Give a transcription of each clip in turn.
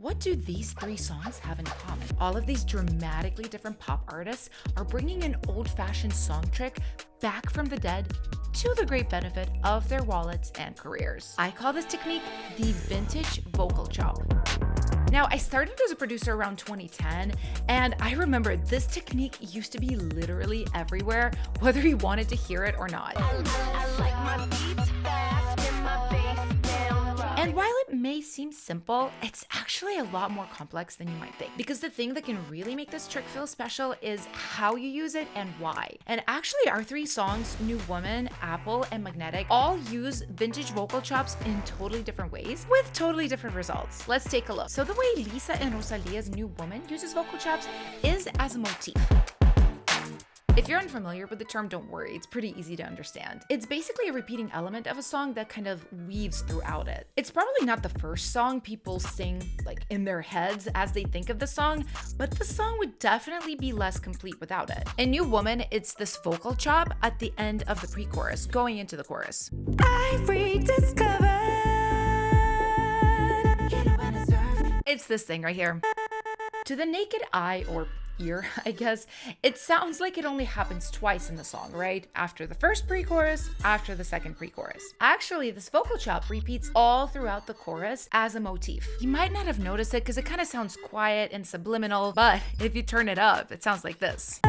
what do these three songs have in common? All of these dramatically different pop artists are bringing an old-fashioned song trick back from the dead to the great benefit of their wallets and careers. I call this technique the vintage vocal chop. Now, I started as a producer around 2010, and I remember this technique used to be literally everywhere, whether you wanted to hear it or not. And while it may seem simple, it's actually a lot more complex than you might think. Because the thing that can really make this trick feel special is how you use it and why. And actually, our three songs, New Woman, Apple, and Magnetic, all use vintage vocal chops in totally different ways with totally different results. Let's take a look. So the way Lisa and Rosalía's New Woman uses vocal chops is as a motif. If you're unfamiliar with the term, don't worry, it's pretty easy to understand. It's basically a repeating element of a song that kind of weaves throughout it. It's probably not the first song people sing like in their heads as they think of the song, but the song would definitely be less complete without it. In New Woman, it's this vocal chop at the end of the pre-chorus, going into the chorus. I've rediscovered. It's this thing right here. To the naked eye, or ear, I guess, it sounds like it only happens twice in the song, right? After the first pre-chorus, after the second pre-chorus. Actually, this vocal chop repeats all throughout the chorus as a motif. You might not have noticed it because it kind of sounds quiet and subliminal, but if you turn it up, it sounds like this.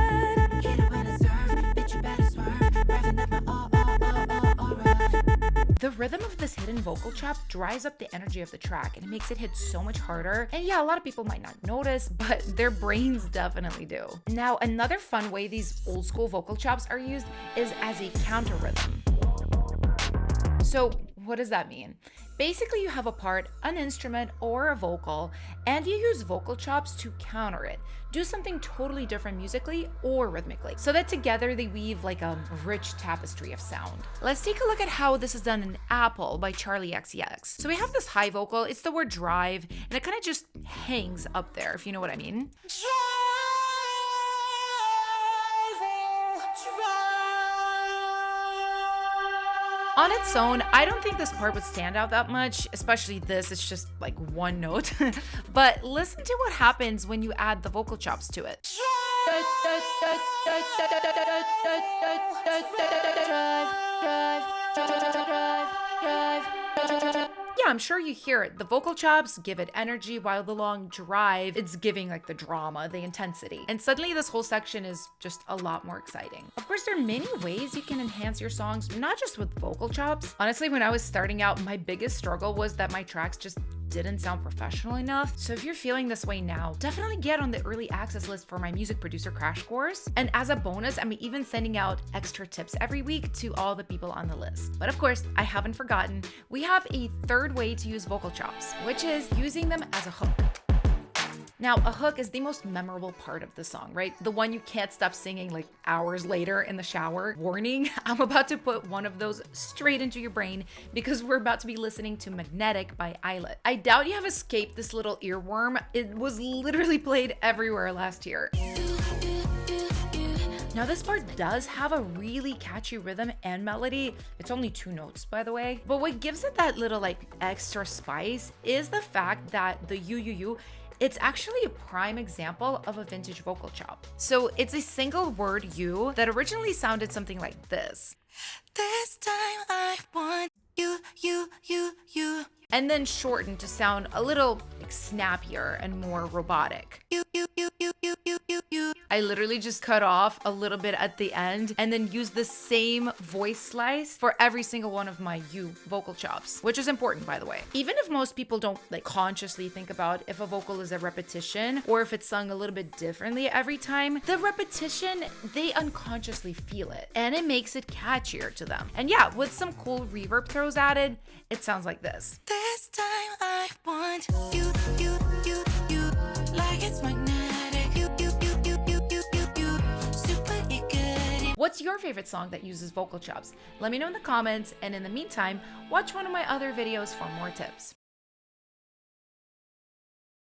The rhythm of this hidden vocal chop drives up the energy of the track and it makes it hit so much harder. And yeah, a lot of people might not notice, but their brains definitely do. Now, another fun way these old school vocal chops are used is as a counter rhythm. So what does that mean? Basically, you have a part, an instrument, or a vocal, and you use vocal chops to counter it. Do something totally different musically or rhythmically, so that together they weave like a rich tapestry of sound. Let's take a look at how this is done in Apple by Charli XCX. So we have this high vocal, it's the word drive, and it kind of just hangs up there, if you know what I mean. On its own, I don't think this part would stand out that much, especially this, it's just like one note. But listen to what happens when you add the vocal chops to it. Yeah, I'm sure you hear it. The vocal chops give it energy, while the long drive, it's giving like the drama, the intensity. And suddenly this whole section is just a lot more exciting. Of course, there are many ways you can enhance your songs, not just with vocal chops. Honestly, when I was starting out, my biggest struggle was that my tracks just didn't sound professional enough. So if you're feeling this way now, definitely get on the early access list for my music producer crash course. And as a bonus, I'm even sending out extra tips every week to all the people on the list. But of course, I haven't forgotten, we have a third way to use vocal chops, which is using them as a hook. Now, a hook is the most memorable part of the song, right? The one you can't stop singing like hours later in the shower. Warning, I'm about to put one of those straight into your brain because we're about to be listening to Magnetic by ILLIT. I doubt you have escaped this little earworm. It was literally played everywhere last year. Now, this part does have a really catchy rhythm and melody. It's only 2 notes, by the way. But what gives it that little like extra spice is the fact that the you, it's actually a prime example of a vintage vocal chop. So it's a single word you that originally sounded something like this. This time I want you. And then shortened to sound a little like snappier and more robotic. I literally just cut off a little bit at the end and then use the same voice slice for every single one of my you vocal chops, which is important, by the way. Even if most people don't like consciously think about if a vocal is a repetition or if it's sung a little bit differently every time, the repetition, they unconsciously feel it and it makes it catchier to them. And yeah, with some cool reverb throws added, it sounds like this. This time I want you, like it's magnetic, you, super good. What's your favorite song that uses vocal chops? Let me know in the comments, and in the meantime, watch one of my other videos for more tips.